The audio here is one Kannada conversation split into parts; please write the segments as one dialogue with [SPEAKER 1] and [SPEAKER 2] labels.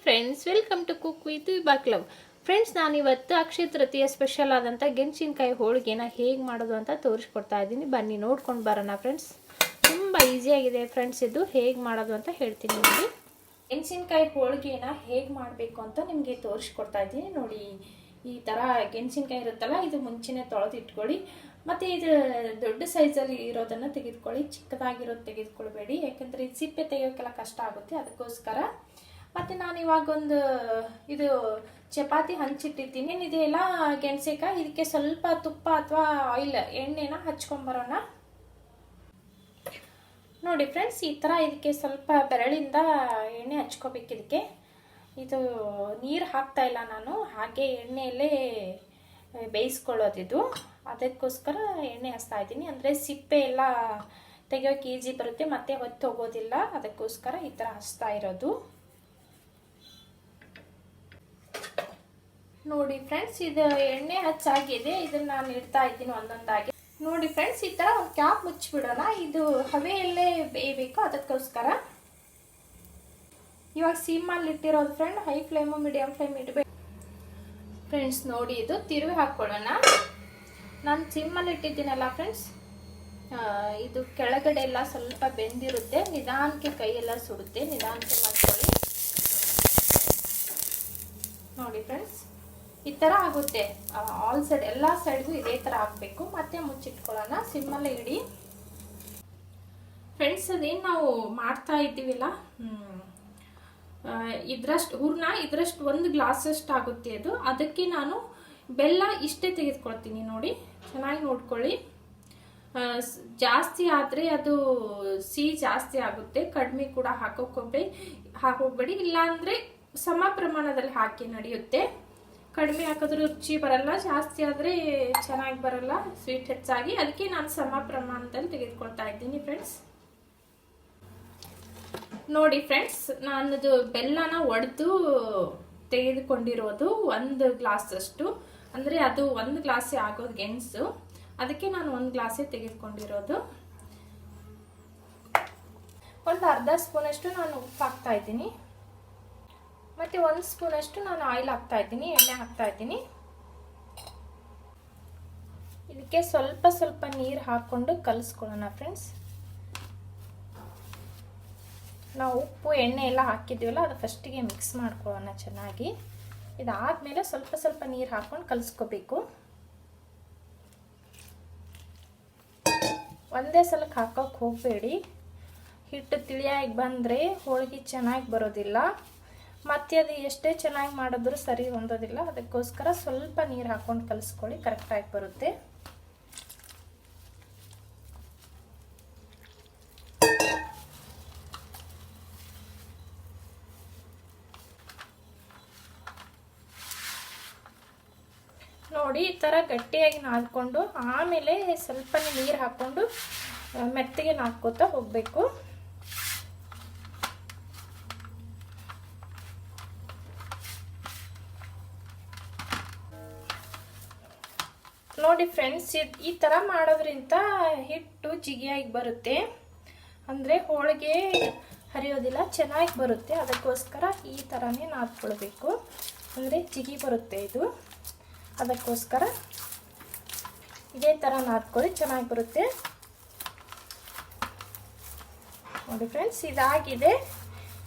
[SPEAKER 1] Friends, welcome to cook with ಬಾಕ್ಲವ್. ಫ್ರೆಂಡ್ಸ್, ನಾನಿವತ್ತು ಅಕ್ಷಯ ತೃತೀಯ ಸ್ಪೆಷಲ್ ಆದಂಥ ಗೆಣಸಿನಕಾಯಿ ಹೋಳಿಗೆನ ಹೇಗೆ ಮಾಡೋದು ಅಂತ ತೋರಿಸ್ಕೊಡ್ತಾ ಇದ್ದೀನಿ. ಬನ್ನಿ ನೋಡ್ಕೊಂಡು ಬರೋಣ ಫ್ರೆಂಡ್ಸ್. ತುಂಬ ಈಸಿಯಾಗಿದೆ ಫ್ರೆಂಡ್ಸ್, ಇದು ಹೇಗೆ ಮಾಡೋದು ಅಂತ ಹೇಳ್ತೀನಿ ನೋಡಿ. ಗೆಣಸಿನಕಾಯಿ ಹೋಳಿಗೆನ ಹೇಗೆ ಮಾಡಬೇಕು ಅಂತ ನಿಮಗೆ ತೋರಿಸ್ಕೊಡ್ತಾ ಇದ್ದೀನಿ ನೋಡಿ. ಈ ಥರ ಗೆಣಸಿನಕಾಯಿ ಇರುತ್ತಲ್ಲ, ಇದು ಮುಂಚೆನೇ ತೊಳೆದು ಇಟ್ಕೊಳ್ಳಿ. ಮತ್ತು ಇದು ದೊಡ್ಡ ಸೈಜಲ್ಲಿ ಇರೋದನ್ನು ತೆಗೆದುಕೊಳ್ಳಿ, ಚಿಕ್ಕದಾಗಿರೋದು ತೆಗೆದುಕೊಳ್ಬೇಡಿ, ಯಾಕೆಂದರೆ ಇದು ಸಿಪ್ಪೆ ತೆಗೆಯೋಕ್ಕೆಲ್ಲ ಕಷ್ಟ ಆಗುತ್ತೆ, ಅದಕ್ಕೋಸ್ಕರ. ಮತ್ತು ನಾನು ಇವಾಗ ಇದು ಚಪಾತಿ ಹಂಚಿಟ್ಟಿದ್ದೀನಿ. ಇದೆಲ್ಲ ಗೆಣಸೆಕಾಯಿ, ಇದಕ್ಕೆ ಸ್ವಲ್ಪ ತುಪ್ಪ ಅಥವಾ ಆಯಿಲ್ ಎಣ್ಣೆನ ಹಚ್ಕೊಂಬರೋಣ ನೋಡಿ ಫ್ರೆಂಡ್ಸ್. ಈ ಥರ ಇದಕ್ಕೆ ಸ್ವಲ್ಪ ಬೆರಳಿಂದ ಎಣ್ಣೆ ಹಚ್ಕೋಬೇಕು. ಇದಕ್ಕೆ ಇದು ನೀರು ಹಾಕ್ತಾ ಇಲ್ಲ ನಾನು, ಹಾಗೆ ಎಣ್ಣೆಯಲ್ಲೇ ಬೇಯಿಸ್ಕೊಳ್ಳೋದಿದು, ಅದಕ್ಕೋಸ್ಕರ ಎಣ್ಣೆ ಹಚ್ತಾ ಇದ್ದೀನಿ. ಅಂದರೆ ಸಿಪ್ಪೆ ಎಲ್ಲ ತೆಗೆಯೋಕೆ ಈಸಿ ಬರುತ್ತೆ, ಮತ್ತೆ ಹೊತ್ತು ಹೋಗೋದಿಲ್ಲ, ಅದಕ್ಕೋಸ್ಕರ ಈ ಥರ ಹಚ್ತಾ ಇರೋದು ನೋಡಿ ಫ್ರೆಂಡ್ಸ್. ಇದು ಎಣ್ಣೆ ಹಚ್ಚಾಗಿದೆ, ಇದನ್ನು ನಾನು ಇಡ್ತಾ ಇದ್ದೀನಿ ಒಂದೊಂದಾಗಿ ನೋಡಿ ಫ್ರೆಂಡ್ಸ್. ಈ ಥರ ಒಂದು ಕ್ಯಾಪ್ ಮುಚ್ಚಿಬಿಡೋಣ, ಇದು ಹವೆಯಲ್ಲೇ ಬೇಯಬೇಕು, ಅದಕ್ಕೋಸ್ಕರ. ಇವಾಗ ಸಿಮ್ಮಲ್ಲಿ ಇಟ್ಟಿರೋದು friend, high flame medium flame ಇಡಬೇಕು ಫ್ರೆಂಡ್ಸ್. ನೋಡಿ, ಇದು ತಿರುವಿ ಹಾಕ್ಕೊಳ್ಳೋಣ. ನಾನು ಸಿಮ್ಮಲ್ಲಿ ಇಟ್ಟಿದ್ದೀನಲ್ಲ ಫ್ರೆಂಡ್ಸ್, ಇದು ಕೆಳಗಡೆ ಎಲ್ಲ ಸ್ವಲ್ಪ ಬೆಂದಿರುತ್ತೆ, ನಿಧಾನಕ್ಕೆ ಕೈಯೆಲ್ಲ ಸುಡುತ್ತೆ, ನಿಧಾನಕ್ಕೆ ಮಾಡ್ಕೊಳ್ಳಿ ನೋಡಿ ಫ್ರೆಂಡ್ಸ್. ಈ ಥರ ಆಗುತ್ತೆ, ಆಲ್ ಸೈಡ್ ಎಲ್ಲ ಸೈಡ್ಗೂ ಇದೇ ಥರ ಆಗಬೇಕು. ಮತ್ತೆ ಮುಚ್ಚಿಟ್ಕೊಳ್ಳೋಣ, ಸಿಮ್ಮಲ್ಲೇ ಇಡಿ ಫ್ರೆಂಡ್ಸ್. ಅದೇನು ನಾವು ಮಾಡ್ತಾ ಇದ್ದೀವಿಲ್ಲ, ಇದರಷ್ಟು ಒಂದು ಗ್ಲಾಸಷ್ಟು ಆಗುತ್ತೆ ಅದು. ಅದಕ್ಕೆ ನಾನು ಬೆಲ್ಲ ಇಷ್ಟೇ ತೆಗೆದುಕೊಳ್ತೀನಿ ನೋಡಿ, ಚೆನ್ನಾಗಿ ನೋಡ್ಕೊಳ್ಳಿ. ಜಾಸ್ತಿ ಆದರೆ ಅದು ಸಿಹಿ ಜಾಸ್ತಿ ಆಗುತ್ತೆ, ಕಡಿಮೆ ಕೂಡ ಹಾಕೋಬೇಡಿ. ಇಲ್ಲಾಂದರೆ ಸಮ ಪ್ರಮಾಣದಲ್ಲಿ ಹಾಕಿ ನಡೆಯುತ್ತೆ. ಕಡಿಮೆ ಹಾಕಿದ್ರೆ ರುಚಿ ಬರಲ್ಲ, ಜಾಸ್ತಿ ಆದರೆ ಚೆನ್ನಾಗಿ ಬರಲ್ಲ, ಸ್ವೀಟ್ ಹೆಚ್ಚಾಗಿ. ಅದಕ್ಕೆ ನಾನು ಸಮ ಪ್ರಮಾಣದಲ್ಲಿ ತೆಗೆದುಕೊಳ್ತಾ ಇದ್ದೀನಿ ಫ್ರೆಂಡ್ಸ್. ನೋಡಿ ಫ್ರೆಂಡ್ಸ್, ನಾನದು ಬೆಲ್ಲನ ಒಡೆದು ತೆಗೆದುಕೊಂಡಿರೋದು 1 ಗ್ಲಾಸಷ್ಟು, ಅಂದರೆ ಅದು 1 ಗ್ಲಾಸೇ ಆಗೋದು ಗೆಣಸು, ಅದಕ್ಕೆ ನಾನು 1 ಗ್ಲಾಸೇ ತೆಗೆದುಕೊಂಡಿರೋದು. ಒಂದು ಅರ್ಧ ಸ್ಪೂನಷ್ಟು ನಾನು ಉಪ್ಪು ಹಾಕ್ತಾ ಇದ್ದೀನಿ, ಮತ್ತು 1 ಸ್ಪೂನಷ್ಟು ನಾನು ಆಯಿಲ್ ಹಾಕ್ತಾ ಇದ್ದೀನಿ, ಎಣ್ಣೆ ಹಾಕ್ತಾ ಇದ್ದೀನಿ. ಇದಕ್ಕೆ ಸ್ವಲ್ಪ ನೀರು ಹಾಕ್ಕೊಂಡು ಕಲಿಸ್ಕೊಳ್ಳೋಣ ಫ್ರೆಂಡ್ಸ್. ನಾವು ಉಪ್ಪು ಎಣ್ಣೆ ಎಲ್ಲ ಹಾಕಿದ್ದೀವಲ್ಲ, ಅದು ಫಸ್ಟಿಗೆ ಮಿಕ್ಸ್ ಮಾಡ್ಕೊಳ್ಳೋಣ ಚೆನ್ನಾಗಿ. ಇದಾದಮೇಲೆ ಸ್ವಲ್ಪ ನೀರು ಹಾಕ್ಕೊಂಡು ಕಲಿಸ್ಕೋಬೇಕು. ಒಂದೇ ಸಲಕ್ಕೆ ಹಾಕೋಕೆ ಹೋಗಬೇಡಿ, ಹಿಟ್ಟು ತಿಳಿಯಾಗಿ ಬಂದರೆ ಹೋಳಿಗೆ ಚೆನ್ನಾಗಿ ಬರೋದಿಲ್ಲ, ಮತ್ತು ಅದು ಎಷ್ಟೇ ಚೆನ್ನಾಗಿ ಮಾಡಿದ್ರೂ ಸರಿ ಹೊಂದೋದಿಲ್ಲ. ಅದಕ್ಕೋಸ್ಕರ ಸ್ವಲ್ಪ ನೀರು ಹಾಕ್ಕೊಂಡು ಕಲಿಸ್ಕೊಳ್ಳಿ, ಕರೆಕ್ಟಾಗಿ ಬರುತ್ತೆ. ನೋಡಿ, ಈ ಥರ ಗಟ್ಟಿಯಾಗಿ ನಾದ್ಕೊಂಡು ಆಮೇಲೆ ಸ್ವಲ್ಪ ನೀರು ಹಾಕ್ಕೊಂಡು ಮೆತ್ತಗೆ ನಾದ್ಕೋತಾ ಹೋಗಬೇಕು. ನೋಡಿ ಫ್ರೆಂಡ್ಸ್, ಈ ಥರ ಮಾಡೋದ್ರಿಂದ ಹಿಟ್ಟು ಜಿಗಿಯಾಗಿ ಬರುತ್ತೆ, ಅಂದರೆ ಹೋಳಿಗೆ ಹರಿಯೋದಿಲ್ಲ, ಚೆನ್ನಾಗಿ ಬರುತ್ತೆ. ಅದಕ್ಕೋಸ್ಕರ ಈ ಥರನೇ ನಾದ್ಕೊಳ್ಬೇಕು, ಅಂದರೆ ಜಿಗಿ ಬರುತ್ತೆ ಇದು. ಅದಕ್ಕೋಸ್ಕರ ಇದೇ ಥರ ನಾದ್ಕೊಳ್ಳಿ, ಚೆನ್ನಾಗಿ ಬರುತ್ತೆ ನೋಡಿ ಫ್ರೆಂಡ್ಸ್. ಇದಾಗಿದೆ.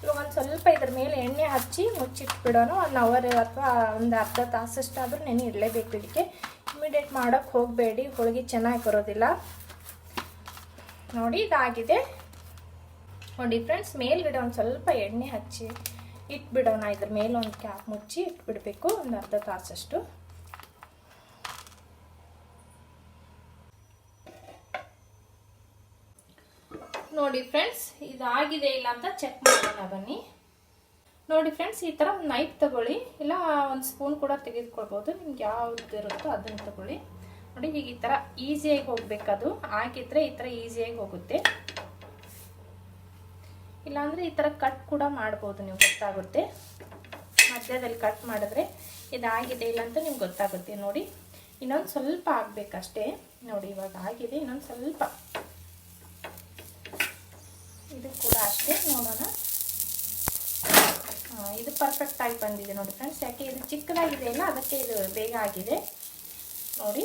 [SPEAKER 1] ಇವಾಗ ಒಂದು ಸ್ವಲ್ಪ ಇದ್ರ ಮೇಲೆ ಎಣ್ಣೆ ಹಚ್ಚಿ ಮುಚ್ಚಿಟ್ಬಿಡೋಣ. 1 ಅವರ್ ಅಥವಾ ಒಂದು ಅರ್ಧ ತಾಸಷ್ಟಾದರೂ ನೆನೆ ಇಡಲೇಬೇಕು. ಇದಕ್ಕೆ ಇಮಿಡಿಯೇಟ್ ಮಾಡೋಕ್ಕೆ ಹೋಗಬೇಡಿ, ಹೋಳಿಗೆ ಚೆನ್ನಾಗಿ ಬರೋದಿಲ್ಲ ನೋಡಿ. ಇದಾಗಿದೆ ನೋಡಿ ಫ್ರೆಂಡ್ಸ್. ಮೇಲ್ಗಡೆ ಒಂದು ಸ್ವಲ್ಪ ಎಣ್ಣೆ ಹಚ್ಚಿ ಇಟ್ಬಿಡೋಣ. ಇದ್ರ ಮೇಲೆ ಒಂದು ಕ್ಯಾಪ್ ಮುಚ್ಚಿ ಇಟ್ಬಿಡಬೇಕು ಒಂದು ಅರ್ಧ ತಾಸಷ್ಟು. ನೋಡಿ ಫ್ರೆಂಡ್ಸ್, ಇದಾಗಿದೆ ಇಲ್ಲ ಅಂತ ಚೆಕ್ ಮಾಡೋಣ ಬನ್ನಿ. ನೋಡಿ ಫ್ರೆಂಡ್ಸ್, ಈ ಥರ ಒಂದು ನೈಫ್ ತಗೊಳ್ಳಿ, ಇಲ್ಲ 1 ಸ್ಪೂನ್ ಕೂಡ ತೆಗೆದುಕೊಳ್ಬೋದು, ನಿಮ್ಗೆ ಯಾವ್ದು ಇರುತ್ತೋ ಅದನ್ನು ತಗೊಳ್ಳಿ ನೋಡಿ. ಈಗ ಈ ಥರ ಈಸಿಯಾಗಿ ಹೋಗ್ಬೇಕದು, ಹಾಕಿದ್ರೆ ಈ ಥರ ಈಸಿಯಾಗಿ ಹೋಗುತ್ತೆ. ಇಲ್ಲಾಂದರೆ ಈ ಥರ ಕಟ್ ಕೂಡ ಮಾಡ್ಬೋದು, ನೀವು ಗೊತ್ತಾಗುತ್ತೆ. ಮಧ್ಯದಲ್ಲಿ ಕಟ್ ಮಾಡಿದ್ರೆ ಇದಾಗಿದೆ ಇಲ್ಲ ಅಂತ ನಿಮ್ಗೆ ಗೊತ್ತಾಗುತ್ತೆ ನೋಡಿ. ಇನ್ನೊಂದು ಸ್ವಲ್ಪ ಆಗಬೇಕಷ್ಟೇ ನೋಡಿ. ಇವಾಗ ಆಗಿದೆ, ಇನ್ನೊಂದು ಸ್ವಲ್ಪ, ಇದು ಕೂಡ ಅಷ್ಟೇ ನೋಡೋಣ. ಇದು ಪರ್ಫೆಕ್ಟಾಗಿ ಬಂದಿದೆ ನೋಡಿ ಫ್ರೆಂಡ್ಸ್. ಯಾಕೆ ಇದು ಚಿಕ್ಕದಾಗಿದೆ ಅಲ್ಲ, ಅದಕ್ಕೆ ಇದು ಬೇಗ ಆಗಿದೆ ನೋಡಿ.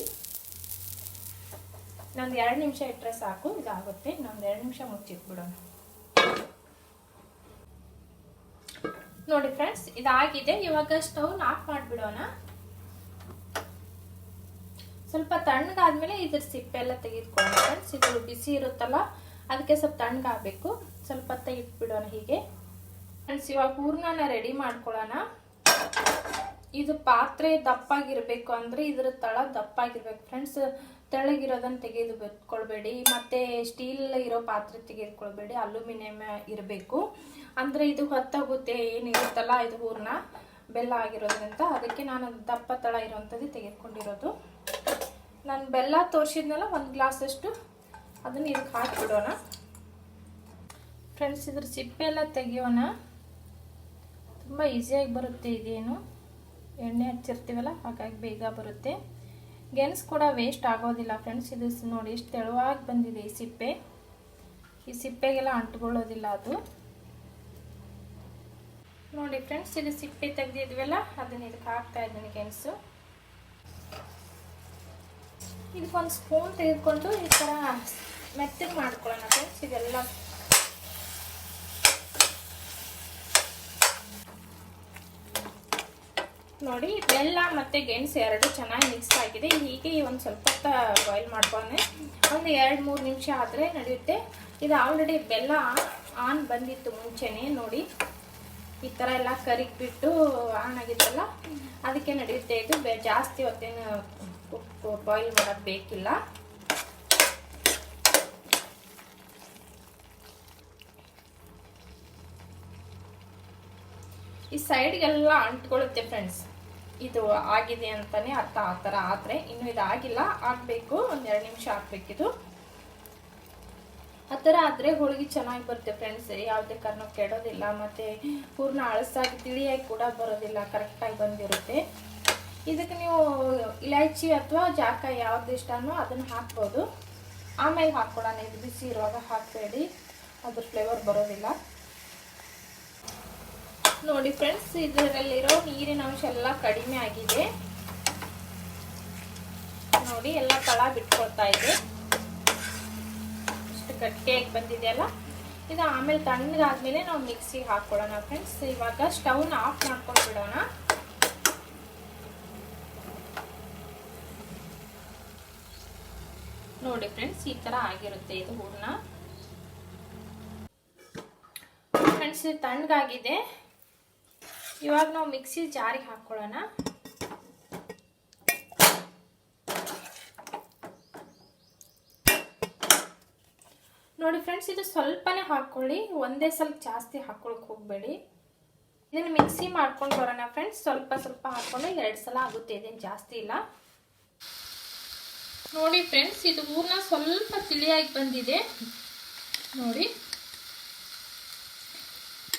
[SPEAKER 1] ಇನ್ನೊಂದು 2 ನಿಮಿಷ ಇಟ್ಟರೆ ಸಾಕು, ಇದಾಗುತ್ತೆ. ಇನ್ನೊಂದು 2 ನಿಮಿಷ ಮುಚ್ಚಿಟ್ಬಿಡೋಣ ನೋಡಿ ಫ್ರೆಂಡ್ಸ್. ಇದಾಗಿದೆ. ಇವಾಗ ಸ್ಟವ್ನ ಆಫ್ ಮಾಡಿಬಿಡೋಣ. ಸ್ವಲ್ಪ ತಣ್ಣಗಾದ್ಮೇಲೆ ಇದ್ರ ಸಿಪ್ಪೆ ಎಲ್ಲ ತೆಗೆದುಕೊಳ್ಳೋಣ ಫ್ರೆಂಡ್ಸ್. ಇದು ಬಿಸಿ ಇರುತ್ತಲ್ಲ, ಅದಕ್ಕೆ ಸ್ವಲ್ಪ ತಣ್ಣಗಾಗಬೇಕು. ಸ್ವಲ್ಪ ಹೊತ್ತ ಇಟ್ಬಿಡೋಣ ಹೀಗೆ ಫ್ರೆಂಡ್ಸ್. ಇವಾಗ ಹೂರ್ಣನ ರೆಡಿ ಮಾಡ್ಕೊಳ್ಳೋಣ. ಇದು ಪಾತ್ರೆ ದಪ್ಪಾಗಿರ್ಬೇಕು, ಅಂದ್ರೆ ಇದ್ರ ತಳ ದಪ್ಪಾಗಿರ್ಬೇಕು ಫ್ರೆಂಡ್ಸ್. ತೆಳ್ಳಗಿರೋದನ್ನ ತೆಗೆದುಕೊಳ್ಬೇಡಿ, ಮತ್ತೆ ಸ್ಟೀಲ್ ಇರೋ ಪಾತ್ರೆ ತೆಗೆದುಕೊಳ್ಬೇಡಿ, ಅಲ್ಯೂಮಿನಿಯಂ ಇರಬೇಕು. ಅಂದ್ರೆ ಇದು ಹೊತ್ತಾಗುತ್ತೆ ಏನಿರುತ್ತಲ್ಲ, ಇದು ಹೂರ್ಣ ಬೆಲ್ಲ ಆಗಿರೋದ್ರಿಂದ. ಅದಕ್ಕೆ ನಾನು ದಪ್ಪ ತಳ ಇರೋವಂಥದ್ದು ತೆಗೆದುಕೊಂಡಿರೋದು. ನಾನು ಬೆಲ್ಲ ತೋರಿಸಿದ್ನಲ್ಲ 1 ಗ್ಲಾಸ್ ಅಷ್ಟು, ಅದನ್ನು ಇದಕ್ಕೆ ಹಾಕಿಬಿಡೋಣ ಫ್ರೆಂಡ್ಸ್. ಇದ್ರ ಸಿಪ್ಪೆ ಎಲ್ಲ ತೆಗಿಯೋಣ. ತುಂಬ ಈಸಿಯಾಗಿ ಬರುತ್ತೆ. ಇದೇನು ಎಣ್ಣೆ ಹಚ್ಚಿರ್ತೀವಲ್ಲ, ಹಾಗಾಗಿ ಬೇಗ ಬರುತ್ತೆ. ಗೆಣಸು ಕೂಡ ವೇಸ್ಟ್ ಆಗೋದಿಲ್ಲ ಫ್ರೆಂಡ್ಸ್. ಇದು ನೋಡಿ ಎಷ್ಟು ತೆಳುವಾಗಿ ಬಂದಿದೆ ಈ ಸಿಪ್ಪೆ. ಈ ಸಿಪ್ಪೆಗೆಲ್ಲ ಅಂಟ್ಕೊಳ್ಳೋದಿಲ್ಲ ಅದು ನೋಡಿ ಫ್ರೆಂಡ್ಸ್. ಇದು ಸಿಪ್ಪೆ ತೆಗೆದಿದ್ವಲ್ಲ, ಅದನ್ನ ಇದಕ್ಕೆ ಹಾಕ್ತಾ ಇದ್ದೀನಿ ಗೆಣಸು. ಇದಕ್ಕೊಂದು ಸ್ಪೂನ್ ತೆಗೆದುಕೊಂಡು ಈ ಥರ ಮೆತ್ತಗೆ ಮಾಡ್ಕೊಳ್ಳೋಣ ಫ್ರೆಂಡ್ಸ್. ಇದೆಲ್ಲ ನೋಡಿ, ಬೆಲ್ಲ ಮತ್ತು ಗೆಣಸು ಎರಡು ಚೆನ್ನಾಗಿ ಮಿಕ್ಸ್ ಆಗಿದೆ. ಹೀಗೆ ಒಂದು ಸ್ವಲ್ಪ ಬಾಯ್ಲ್ ಮಾಡ್ಕೊಂಡೆ. ಒಂದು 2-3 ನಿಮಿಷ ಆದರೆ ನಡೆಯುತ್ತೆ. ಇದು ಆಲ್ರೆಡಿ ಬೆಲ್ಲ ಆನ್ ಬಂದಿತ್ತು ಮುಂಚೆನೇ ನೋಡಿ. ಈ ಥರ ಎಲ್ಲ ಕರಿಗಿಬಿಟ್ಟು ಆನ್ ಆಗಿತ್ತಲ್ಲ, ಅದಕ್ಕೆ ನಡೆಯುತ್ತೆ. ಇದು ಜಾಸ್ತಿ ಹೊತ್ತೇನು ಬಾಯ್ಲ್ ಮಾಡೋದು ಬೇಕಿಲ್ಲ. ಈ ಸೈಡ್ಗೆಲ್ಲ ಅಂಟ್ಕೊಳ್ಳುತ್ತೆ ಫ್ರೆಂಡ್ಸ್. ಇದು ಆಗಿದೆ ಅಂತಾನೆ ಅರ್ಥ. ಆ ಥರ ಆದರೆ, ಇನ್ನು ಇದು ಆಗಿಲ್ಲ, ಆಗಬೇಕು. ಒಂದು 2 ನಿಮಿಷ ಹಾಕ್ಬೇಕಿದು. ಆ ಥರ ಆದರೆ ಹೋಳಿಗೆ ಚೆನ್ನಾಗಿ ಬರುತ್ತೆ ಫ್ರೆಂಡ್ಸ್. ಯಾವುದೇ ಕಾರಣಕ್ಕೆ ಕೆಡೋದಿಲ್ಲ, ಮತ್ತು ಹೂರ್ಣ ಅಳಸಾಗಿ ತಿಳಿಯಾಗಿ ಕೂಡ ಬರೋದಿಲ್ಲ, ಕರೆಕ್ಟಾಗಿ ಬಂದಿರುತ್ತೆ. ಇದಕ್ಕೆ ನೀವು ಇಲೈಚಿ ಅಥವಾ ಜಾಕಾಯಿ ಯಾವ್ದು ಇಷ್ಟನೋ ಅದನ್ನು ಹಾಕ್ಬೋದು. ಆಮೇಲೆ ಹಾಕ್ಕೊಳ್ಳೋಣ. ಇದು ಬಿಸಿ ಇರುವಾಗ ಹಾಕಬೇಡಿ, ಅದ್ರ ಫ್ಲೇವರ್ ಬರೋದಿಲ್ಲ ನೋಡಿ ಫ್ರೆಂಡ್ಸ್. ಇದರಲ್ಲಿರೋ ನೀರಿನ ಅಂಶ ಎಲ್ಲ ಕಡಿಮೆ ಆಗಿದೆ ನೋಡಿ. ಎಲ್ಲ ತಳ ಬಿಟ್ಕೊಳ್ತಾ ಇದೆ. ಇಷ್ಟು ಗಟ್ಟಿಯಾಗಿ ಬಂದಿದೆಯಲ್ಲ. ಇದು ಆಮೇಲೆ ತಣ್ಣಗಾದ್ಮೇಲೆ ನಾವು ಮಿಕ್ಸಿಗೆ ಹಾಕ್ಕೊಳ್ಳೋಣ ಫ್ರೆಂಡ್ಸ್. ಇವಾಗ ಸ್ಟವ್ನ ಆಫ್ ಮಾಡ್ಕೊಂಡು ಬಿಡೋಣ. ನೋಡಿ ಫ್ರೆಂಡ್ಸ್, ಈ ಥರ ಆಗಿರುತ್ತೆ ಇದು ಹೂರ್ಣ ಫ್ರೆಂಡ್ಸ್. ಇದು ತಣ್ಣಗಾಗಿದೆ. ಇವಾಗ ನಾವು ಮಿಕ್ಸಿ ಜಾರಿಗೆ ಹಾಕ್ಕೊಳ್ಳೋಣ. ನೋಡಿ ಫ್ರೆಂಡ್ಸ್, ಇದು ಸ್ವಲ್ಪನೇ ಹಾಕ್ಕೊಳ್ಳಿ, ಒಂದೇ ಸ್ವಲ್ಪ ಜಾಸ್ತಿ ಹಾಕ್ಕೊಳಕ್ಕೆ ಹೋಗಬೇಡಿ. ಇದನ್ನು ಮಿಕ್ಸಿ ಮಾಡ್ಕೊಂಡು ಬರೋಣ ಫ್ರೆಂಡ್ಸ್. ಸ್ವಲ್ಪ ಸ್ವಲ್ಪ ಹಾಕ್ಕೊಂಡು 2 ಸಲ ಆಗುತ್ತೆ, ಇದೇನು ಜಾಸ್ತಿ ಇಲ್ಲ ನೋಡಿ ಫ್ರೆಂಡ್ಸ್. ಇದು ಹೂರ್ಣ ಸ್ವಲ್ಪ ತಿಳಿಯಾಗಿ ಬಂದಿದೆ ನೋಡಿ.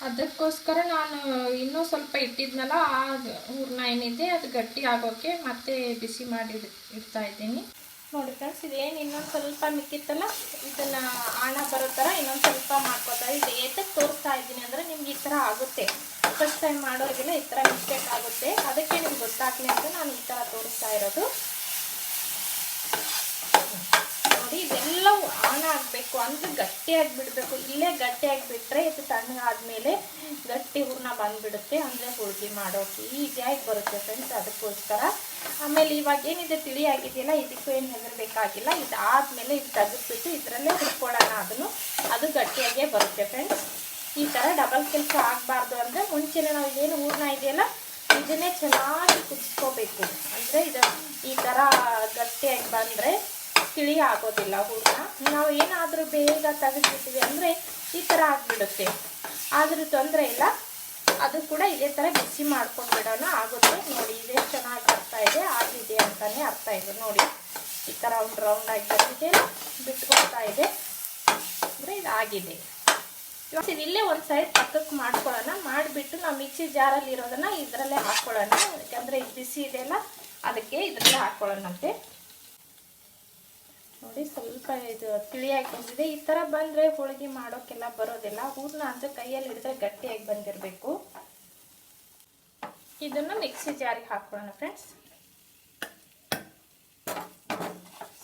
[SPEAKER 1] ಅದಕ್ಕೋಸ್ಕರ ನಾನು ಇನ್ನೂ ಸ್ವಲ್ಪ ಇಟ್ಟಿದ್ನಲ್ಲ, ಆ ಹೂರ್ಣ ಏನಿದೆ ಅದು ಗಟ್ಟಿ ಆಗೋಕ್ಕೆ ಮತ್ತೆ ಬಿಸಿ ಮಾಡಿ ಇಡ್ತಾ ಇದ್ದೀನಿ ನೋಡಿ ಫ್ರೆಂಡ್ಸ್. ಇದೇನು ಇನ್ನೊಂದು ಸ್ವಲ್ಪ ಮಿಕ್ಕಿತ್ತಲ್ಲ, ಇದನ್ನು ಆಣ ಬರೋ ಥರ ಇನ್ನೊಂದು ಸ್ವಲ್ಪ ಮಾಡ್ಕೋತಾರೆ. ಇದು ಏತಕ್ಕೆ ತೋರಿಸ್ತಾ ಇದ್ದೀನಿ ಅಂದರೆ, ನಿಮ್ಗೆ ಈ ಥರ ಆಗುತ್ತೆ. ಫಸ್ಟ್ ಟೈಮ್ ಮಾಡೋರಿಗೆಲ್ಲ ಈ ಥರ ಮಿಸ್ಟೇಕ್ ಆಗುತ್ತೆ, ಅದಕ್ಕೆ ನಿಮ್ಗೆ ಗೊತ್ತಾಗಲಿ ಅಂತ ನಾನು ಈ ಥರ ತೋರಿಸ್ತಾ ಇರೋದು ನೋಡಿ. ಇದೆಲ್ಲವೂ ಆಣ ಆಗಬೇಕು ಅಂದರೆ ಗಟ್ಟಿಯಾಗಿ ಬಿಡಬೇಕು. ಇಲ್ಲೇ ಗಟ್ಟಿಯಾಗಿ ಬಿಟ್ಟರೆ ಇದು ತಣ್ಣಗಾದ್ಮೇಲೆ ಗಟ್ಟಿ ಹೂರ್ಣ ಬಂದುಬಿಡುತ್ತೆ, ಅಂದರೆ ಹೋಳಿಗೆ ಮಾಡೋಕೆ ಈಸಿಯಾಗಿ ಬರುತ್ತೆ ಫ್ರೆಂಡ್ಸ್. ಅದಕ್ಕೋಸ್ಕರ ಆಮೇಲೆ ಇವಾಗ ಏನಿದೆ ತಿಳಿಯಾಗಿದೆಯಲ್ಲ, ಇದಕ್ಕೂ ಏನು ಹೆದರಬೇಕಾಗಿಲ್ಲ. ಇದಾದಮೇಲೆ ಇದು ತೆಗೆದ್ಬಿಟ್ಟು ಇದರಲ್ಲೇ ಹುರ್ಕೊಳ್ಳೋಣ. ಅದು ಗಟ್ಟಿಯಾಗೇ ಬರುತ್ತೆ ಫ್ರೆಂಡ್ಸ್. ಈ ಥರ ಡಬಲ್ ಕೆಲಸ ಆಗಬಾರ್ದು ಅಂದರೆ, ಮುಂಚೆನೇ ನಾವು ಏನು ಹೂರ್ಣ ಇದೆಯಲ್ಲ ಇದನ್ನೇ ಚೆನ್ನಾಗಿ ಕುದಿಸ್ಕೋಬೇಕು. ಅಂದರೆ ಇದು ಈ ಥರ ಗಟ್ಟಿಯಾಗಿ ಬಂದರೆ ತಿಳಿ ಆಗೋದಿಲ್ಲ ಹೂರ್ಣ. ನಾವು ಏನಾದರೂ ಬೇಗ ತೆಗೆದ್ಬಿಟ್ಟಿವಿ ಅಂದರೆ ಈ ಥರ ಆಗಿಬಿಡುತ್ತೆ. ಆದರೂ ತೊಂದರೆ ಇಲ್ಲ, ಅದು ಕೂಡ ಇದೇ ಥರ ಬಿಸಿ ಮಾಡ್ಕೊಂಡು ಬಿಡೋಣ, ಆಗುತ್ತೆ ನೋಡಿ. ಇದೇ ಚೆನ್ನಾಗಿ ಬರ್ತಾ ಇದೆ, ಆಗಿದೆ ಅಂತಲೇ ಅರ್ಥ ಇದೆ ನೋಡಿ. ಈ ಥರ ಒಂದು ರೌಂಡಾಗಿ ಬಂದಿದೆ, ಬಿಟ್ಕೊಳ್ತಾ ಇದೆ ಅಂದರೆ ಇದಾಗಿದೆ. ಇವಾಗ ಇಲ್ಲೇ ಒಂದು ಸೈಡ್ ಪಕ್ಕಕ್ಕೆ ಮಾಡ್ಕೊಳ್ಳೋಣ. ಮಾಡಿಬಿಟ್ಟು ನಾವು ಮಿಕ್ಸಿ ಜಾರಲ್ಲಿ ಇರೋದನ್ನು ಇದರಲ್ಲೇ ಹಾಕ್ಕೊಳ್ಳೋಣ. ಯಾಕಂದರೆ ಇದು ಬಿಸಿ ಇದೆಯಲ್ಲ, ಅದಕ್ಕೆ ಇದರಲ್ಲೇ ಹಾಕ್ಕೊಳ್ಳೋಣಂತೆ ನೋಡಿ. ಸ್ವಲ್ಪ ಇದು ತಿಳಿಯಾಗಿ ಬಂದಿದೆ. ಈ ಥರ ಬಂದರೆ ಹೋಳಿಗೆ ಮಾಡೋಕ್ಕೆಲ್ಲ ಬರೋದಿಲ್ಲ. ಹೂರ್ಣ ಅಂದರೆ ಕೈಯಲ್ಲಿ ಹಿಡಿದ್ರೆ ಗಟ್ಟಿಯಾಗಿ ಬಂದಿರಬೇಕು. ಇದನ್ನು ಮಿಕ್ಸಿ ಜಾರಿಗೆ ಹಾಕೊಳ್ಳೋಣ ಫ್ರೆಂಡ್ಸ್.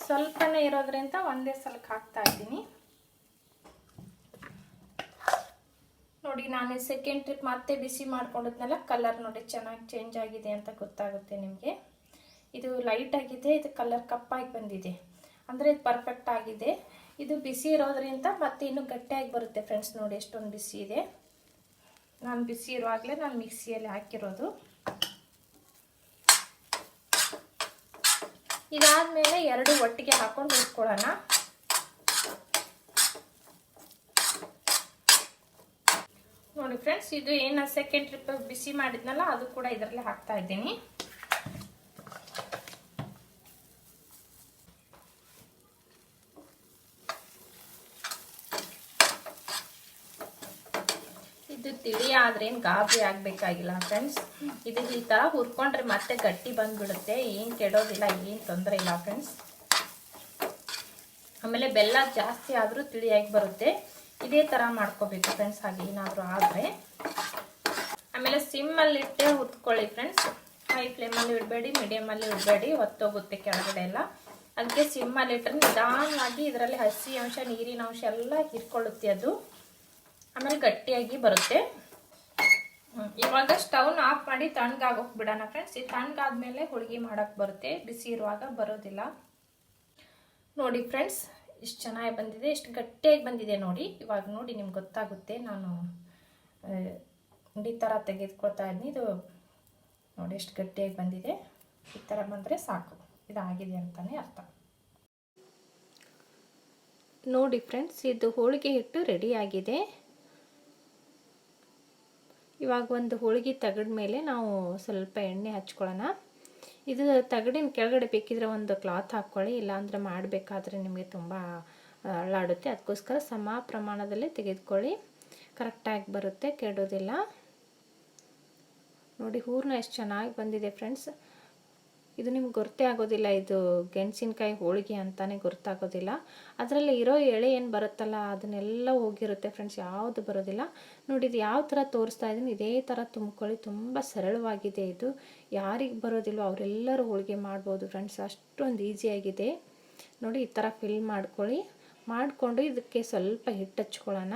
[SPEAKER 1] ಸ್ವಲ್ಪನೇ ಇರೋದ್ರಿಂದ ಒಂದೇ ಸಲಕ್ಕೆ ಹಾಕ್ತಾ ಇದ್ದೀನಿ. ನೋಡಿ, ನಾನು ಸೆಕೆಂಡ್ ಟ್ರಿಪ್ ಮತ್ತೆ ಬಿಸಿ ಮಾಡ್ಕೊಂಡಿದ್ನಲ್ಲ, ಕಲರ್ ನೋಡಿ ಚೆನ್ನಾಗಿ ಚೇಂಜ್ ಆಗಿದೆ ಅಂತ ಗೊತ್ತಾಗುತ್ತೆ ನಿಮಗೆ. ಇದು ಲೈಟ್ ಆಗಿದೆ, ಇದು ಕಲರ್ ಕಪ್ಪಾಗಿ ಬಂದಿದೆ, ಅಂದರೆ ಇದು ಪರ್ಫೆಕ್ಟ್ ಆಗಿದೆ. ಇದು ಬಿಸಿ ಇರೋದ್ರಿಂದ ಮತ್ತೆ ಇನ್ನೂ ಗಟ್ಟಿಯಾಗಿ ಬರುತ್ತೆ ಫ್ರೆಂಡ್ಸ್. ನೋಡಿ ಎಷ್ಟೊಂದು ಬಿಸಿ ಇದೆ. ನಾನು ಬಿಸಿ ಇರುವಾಗಲೇ ನಾನು ಮಿಕ್ಸಿಯಲ್ಲಿ ಹಾಕಿರೋದು. ಇದಾದಮೇಲೆ ಎರಡು ಒಟ್ಟಿಗೆ ಹಾಕೊಂಡು ಹುರ್ಕೊಳ್ಳೋಣ. ನೋಡಿ ಫ್ರೆಂಡ್ಸ್, ಇದು ಏನು ಸೆಕೆಂಡ್ ಟ್ರಿಪ್ ಬಿಸಿ ಮಾಡಿದ್ನಲ್ಲ ಅದು ಕೂಡ ಇದರಲ್ಲಿ ಹಾಕ್ತಾ ಇದ್ದೀನಿ. ಇದು ತಿಳಿ ಆದ್ರೆ ಏನು ಗಾಬರಿ ಆಗಬೇಕಾಗಿಲ್ಲ ಫ್ರೆಂಡ್ಸ್. ಇದು ಈ ಥರ ಹುರ್ಕೊಂಡ್ರೆ ಮತ್ತೆ ಗಟ್ಟಿ ಬಂದ್ಬಿಡುತ್ತೆ, ಏನು ಕೆಡೋದಿಲ್ಲ, ಏನು ತೊಂದರೆ ಇಲ್ಲ ಫ್ರೆಂಡ್ಸ್. ಆಮೇಲೆ ಬೆಲ್ಲ ಜಾಸ್ತಿ ಆದರೂ ತಿಳಿಯಾಗಿ ಬರುತ್ತೆ. ಇದೇ ಥರ ಮಾಡ್ಕೋಬೇಕು ಫ್ರೆಂಡ್ಸ್. ಹಾಗೆ ಏನಾದರೂ ಆದರೆ ಆಮೇಲೆ ಸಿಮ್ಮಲ್ಲಿಟ್ಟೆ ಹುರ್ಕೊಳ್ಳಿ ಫ್ರೆಂಡ್ಸ್. ಹೈ ಫ್ಲೇಮಲ್ಲಿ ಇಡಬೇಡಿ, ಮೀಡಿಯಮಲ್ಲಿ ಇಡಬೇಡಿ, ಹೊತ್ತೋಗುತ್ತೆ ಕೆಳಗಡೆ ಎಲ್ಲ. ಅದಕ್ಕೆ ಸಿಮ್ಮಲ್ಲಿಟ್ಟರೆ ನಿಧಾನವಾಗಿ ಇದರಲ್ಲಿ ಹಸಿ ಅಂಶ, ನೀರಿನ ಅಂಶ ಎಲ್ಲ ಹೀರ್ಕೊಳ್ಳುತ್ತೆ ಅದು. ಆಮೇಲೆ ಗಟ್ಟಿಯಾಗಿ ಬರುತ್ತೆ. ಇವಾಗ ಸ್ಟವ್ನ ಆಫ್ ಮಾಡಿ ತಣ್ಣಗಾಗೋಕೆ ಬಿಡೋಣ ಫ್ರೆಂಡ್ಸ್. ಇದು ತಣ್ಣಗಾದ್ಮೇಲೆ ಹೋಳಿಗೆ ಮಾಡೋಕ್ಕೆ ಬರುತ್ತೆ, ಬಿಸಿ ಇರುವಾಗ ಬರೋದಿಲ್ಲ. ನೋಡಿ ಫ್ರೆಂಡ್ಸ್, ಇಷ್ಟು ಚೆನ್ನಾಗಿ ಬಂದಿದೆ, ಇಷ್ಟು ಗಟ್ಟಿಯಾಗಿ ಬಂದಿದೆ ನೋಡಿ. ಇವಾಗ ನೋಡಿ ನಿಮ್ಗೆ ಗೊತ್ತಾಗುತ್ತೆ. ನಾನು ಈ ಥರ ತೆಗೆದುಕೊಳ್ತಾ ಇದ್ದೀನಿ. ಇದು ನೋಡಿ ಎಷ್ಟು ಗಟ್ಟಿಯಾಗಿ ಬಂದಿದೆ. ಈ ಥರ ಬಂದರೆ ಸಾಕು, ಇದಾಗಿದೆ ಅಂತಲೇ ಅರ್ಥ. ನೋಡಿ ಫ್ರೆಂಡ್ಸ್, ಇದು ಹೋಳಿಗೆ ಹಿಟ್ಟು ರೆಡಿ ಆಗಿದೆ. ಇವಾಗ ಒಂದು ಹೋಳಿಗೆ ತೆಗೆದ ಮೇಲೆ ನಾವು ಸ್ವಲ್ಪ ಎಣ್ಣೆ ಹಚ್ಕೊಳ್ಳೋಣ. ಇದು ತಗಡಿನ ಕೆಳಗಡೆ ಬೇಕಿದ್ರೆ ಒಂದು ಕ್ಲಾತ್ ಹಾಕ್ಕೊಳ್ಳಿ, ಇಲ್ಲಾಂದರೆ ಮಾಡಬೇಕಾದ್ರೆ ನಿಮಗೆ ತುಂಬ ಅಳ್ಳಾಡುತ್ತೆ. ಅದಕ್ಕೋಸ್ಕರ ಸಮ ಪ್ರಮಾಣದಲ್ಲಿ ತೆಗೆದುಕೊಳ್ಳಿ, ಕರೆಕ್ಟಾಗಿ ಬರುತ್ತೆ, ಕೆಡೋದಿಲ್ಲ. ನೋಡಿ ಹೂರಣ ಎಷ್ಟು ಚೆನ್ನಾಗಿ ಬಂದಿದೆ ಫ್ರೆಂಡ್ಸ್. ಇದು ನಿಮ್ಗೆ ಗೊತ್ತೇ ಆಗೋದಿಲ್ಲ, ಇದು ಗೆಣಸಿನಕಾಯಿ ಹೋಳಿಗೆ ಅಂತಲೇ ಗೊತ್ತಾಗೋದಿಲ್ಲ. ಅದರಲ್ಲಿ ಇರೋ ಎಳೆ ಏನು ಬರುತ್ತಲ್ಲ ಅದನ್ನೆಲ್ಲ ಹೋಗಿರುತ್ತೆ ಫ್ರೆಂಡ್ಸ್, ಯಾವುದು ಬರೋದಿಲ್ಲ. ನೋಡಿ ಇದು ಯಾವ ಥರ ತೋರಿಸ್ತಾ ಇದ್ದೀನಿ ಇದೇ ಥರ ತುಂಬ್ಕೊಳ್ಳಿ. ತುಂಬ ಸರಳವಾಗಿದೆ ಇದು. ಯಾರಿಗೆ ಬರೋದಿಲ್ಲೋ ಅವರೆಲ್ಲರೂ ಹೋಳಿಗೆ ಮಾಡ್ಬೋದು ಫ್ರೆಂಡ್ಸ್, ಅಷ್ಟೊಂದು ಈಸಿಯಾಗಿದೆ. ನೋಡಿ ಈ ಥರ ಫಿಲ್ ಮಾಡ್ಕೊಳ್ಳಿ. ಮಾಡಿಕೊಂಡು ಇದಕ್ಕೆ ಸ್ವಲ್ಪ ಹಿಟ್ಟು ಹಚ್ಕೊಳ್ಳೋಣ.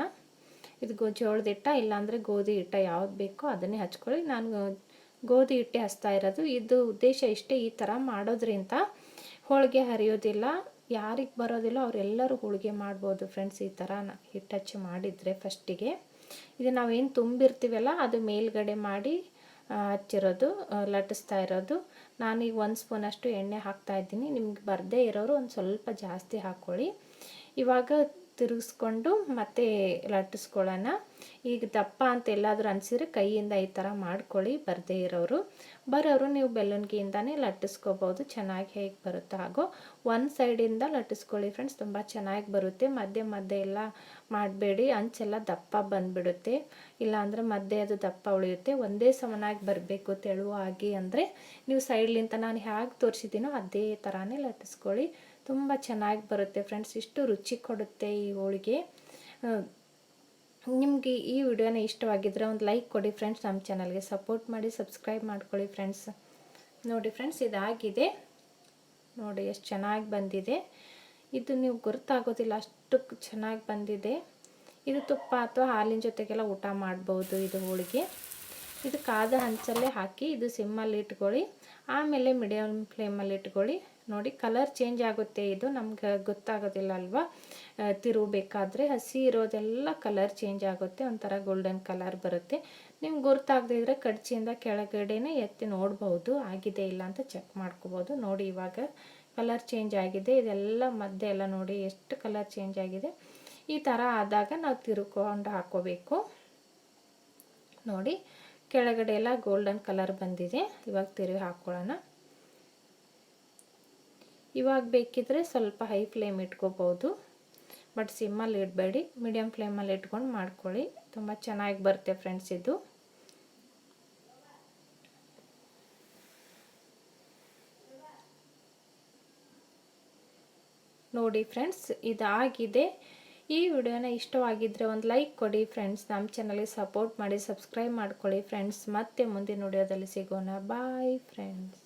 [SPEAKER 1] ಇದು ಜೋಳದ ಹಿಟ್ಟ ಇಲ್ಲಾಂದರೆ ಗೋಧಿ ಹಿಟ್ಟ ಯಾವ್ದು ಬೇಕೋ ಅದನ್ನೇ ಹಚ್ಕೊಳ್ಳಿ. ನಾನು ಗೋಧಿ ಹಿಟ್ಟೆ ಹಚ್ತಾ ಇರೋದು. ಇದು ಉದ್ದೇಶ ಇಷ್ಟೇ, ಈ ಥರ ಮಾಡೋದ್ರಿಂದ ಹೋಳಿಗೆ ಹರಿಯೋದಿಲ್ಲ. ಯಾರಿಗೆ ಬರೋದಿಲ್ಲ ಅವರೆಲ್ಲರೂ ಹೋಳಿಗೆ ಮಾಡ್ಬೋದು ಫ್ರೆಂಡ್ಸ್, ಈ ಥರ ಹಿಟ್ಟು ಹಚ್ಚಿ ಮಾಡಿದರೆ. ಫಸ್ಟಿಗೆ ಇದು ನಾವೇನು ತುಂಬಿರ್ತೀವಲ್ಲ ಅದು ಮೇಲ್ಗಡೆ ಮಾಡಿ ಹಚ್ಚಿರೋದು, ಲಟ್ಟಿಸ್ತಾ ಇರೋದು. ನಾನೀಗ 1 ಸ್ಪೂನಷ್ಟು ಎಣ್ಣೆ ಹಾಕ್ತಾಯಿದ್ದೀನಿ. ನಿಮ್ಗೆ ಬರದೇ ಇರೋರು ಒಂದು ಸ್ವಲ್ಪ ಜಾಸ್ತಿ ಹಾಕ್ಕೊಳ್ಳಿ. ಇವಾಗ ತಿರುಗಿಸ್ಕೊಂಡು ಮತ್ತೆ ಲಟ್ಟಿಸ್ಕೊಳ್ಳೋಣ. ಈಗ ದಪ್ಪ ಅಂತ ಎಲ್ಲಾದರೂ ಅನಿಸಿದ್ರೆ ಕೈಯಿಂದ ಈ ಥರ ಮಾಡ್ಕೊಳ್ಳಿ. ಬರದೇ ಇರೋರು, ಬರೋರು ನೀವು ಬೆಲ್ಲನ್ಗಿಯಿಂದನೇ ಲಟ್ಟಿಸ್ಕೋಬೋದು. ಚೆನ್ನಾಗಿ ಹೇಗೆ ಬರುತ್ತೋ ಹಾಗೋ ಒಂದು ಸೈಡಿಂದ ಲಟ್ಟಿಸ್ಕೊಳ್ಳಿ ಫ್ರೆಂಡ್ಸ್, ತುಂಬ ಚೆನ್ನಾಗಿ ಬರುತ್ತೆ. ಮಧ್ಯೆ ಎಲ್ಲ ಮಾಡಬೇಡಿ, ಅಂಚೆಲ್ಲ ದಪ್ಪ ಬಂದುಬಿಡುತ್ತೆ. ಇಲ್ಲಾಂದರೆ ಮಧ್ಯೆ ಅದು ದಪ್ಪ ಉಳಿಯುತ್ತೆ. ಒಂದೇ ಸಮನಾಗಿ ಬರಬೇಕು ತೆಳುವಾಗಿ ಅಂದರೆ ನೀವು ಸೈಡ್ಲಿಂದ ನಾನು ಹೇಗೆ ತೋರಿಸಿದ್ದೀನೋ ಅದೇ ಥರನೇ ಲಟ್ಟಿಸ್ಕೊಳ್ಳಿ. ತುಂಬ ಚೆನ್ನಾಗಿ ಬರುತ್ತೆ ಫ್ರೆಂಡ್ಸ್, ಇಷ್ಟು ರುಚಿ ಕೊಡುತ್ತೆ ಈ ಹೋಳಿಗೆ. ನಿಮಗೆ ಈ ವಿಡಿಯೋನ ಇಷ್ಟವಾಗಿದ್ದರೆ ಒಂದು ಲೈಕ್ ಕೊಡಿ ಫ್ರೆಂಡ್ಸ್, ನಮ್ಮ ಚಾನಲ್ಗೆ ಸಪೋರ್ಟ್ ಮಾಡಿ, ಸಬ್ಸ್ಕ್ರೈಬ್ ಮಾಡ್ಕೊಳ್ಳಿ ಫ್ರೆಂಡ್ಸ್. ನೋಡಿ ಫ್ರೆಂಡ್ಸ್, ಇದಾಗಿದೆ. ನೋಡಿ ಎಷ್ಟು ಚೆನ್ನಾಗಿ ಬಂದಿದೆ. ಇದು ನೀವು ಗೊತ್ತಾಗೋದಿಲ್ಲ ಅಷ್ಟು ಚೆನ್ನಾಗಿ ಬಂದಿದೆ. ಇದು ತುಪ್ಪ ಅಥವಾ ಹಾಲಿನ ಜೊತೆಗೆಲ್ಲ ಊಟ ಮಾಡ್ಬೋದು ಇದು ಹೋಳಿಗೆ. ಇದು ಕಾದ ಹಂಚಲ್ಲೇ ಹಾಕಿ ಇದು ಸಿಮ್ಮಲ್ಲಿ ಇಟ್ಕೊಳ್ಳಿ, ಆಮೇಲೆ ಮೀಡಿಯಮ್ ಫ್ಲೇಮಲ್ಲಿ ಇಟ್ಕೊಳ್ಳಿ. ನೋಡಿ ಕಲರ್ ಚೇಂಜ್ ಆಗುತ್ತೆ, ಇದು ನಮ್ಗೆ ಗೊತ್ತಾಗೋದಿಲ್ಲ ಅಲ್ವಾ. ತಿರುಗಬೇಕಾದ್ರೆ ಹಸಿ ಇರೋದೆಲ್ಲ ಕಲರ್ ಚೇಂಜ್ ಆಗುತ್ತೆ, ಒಂಥರ ಗೋಲ್ಡನ್ ಕಲರ್ ಬರುತ್ತೆ. ನಿಮ್ಗೆ ಗೊತ್ತಾಗದೇ ಇದ್ದರೆ ಕಡ್ಚಿಯಿಂದ ಕೆಳಗಡೆನೇ ಎತ್ತಿ ನೋಡ್ಬೋದು, ಆಗಿದೆ ಇಲ್ಲ ಅಂತ ಚೆಕ್ ಮಾಡ್ಕೋಬೋದು. ನೋಡಿ ಇವಾಗ ಕಲರ್ ಚೇಂಜ್ ಆಗಿದೆ, ಇದೆಲ್ಲ ಮಧ್ಯೆ ಎಲ್ಲ ನೋಡಿ ಎಷ್ಟು ಕಲರ್ ಚೇಂಜ್ ಆಗಿದೆ. ಈ ಥರ ಆದಾಗ ನಾವು ತಿರುಕೊಂಡು ಹಾಕ್ಕೋಬೇಕು. ನೋಡಿ ಕೆಳಗಡೆ ಎಲ್ಲ ಗೋಲ್ಡನ್ ಕಲರ್ ಬಂದಿದೆ. ಇವಾಗ ತಿರುಗಿ ಹಾಕ್ಕೊಳ್ಳೋಣ. ಇವಾಗ ಬೇಕಿದ್ರೆ ಸ್ವಲ್ಪ ಹೈ ಫ್ಲೇಮ್ ಇಟ್ಕೋಬೋದು, ಬಟ್ ಸಿಮ್ಮಲ್ಲಿ ಇಡಬೇಡಿ, ಮೀಡಿಯಮ್ ಫ್ಲೇಮಲ್ಲಿ ಇಟ್ಕೊಂಡು ಮಾಡ್ಕೊಳ್ಳಿ. ತುಂಬ ಚೆನ್ನಾಗಿ ಬರುತ್ತೆ ಫ್ರೆಂಡ್ಸ್ ಇದು. ನೋಡಿ ಫ್ರೆಂಡ್ಸ್, ಇದಾಗಿದೆ. ಈ ವಿಡಿಯೋನ ಇಷ್ಟವಾಗಿದ್ದರೆ ಒಂದು ಲೈಕ್ ಕೊಡಿ ಫ್ರೆಂಡ್ಸ್. ನಮ್ಮ ಚಾನಲ್ಗೆ ಸಪೋರ್ಟ್ ಮಾಡಿ, ಸಬ್ಸ್ಕ್ರೈಬ್ ಮಾಡ್ಕೊಳ್ಳಿ ಫ್ರೆಂಡ್ಸ್. ಮತ್ತೆ ಮುಂದಿನ ವಿಡಿಯೋದಲ್ಲಿ ಸಿಗೋಣ. Bye friends.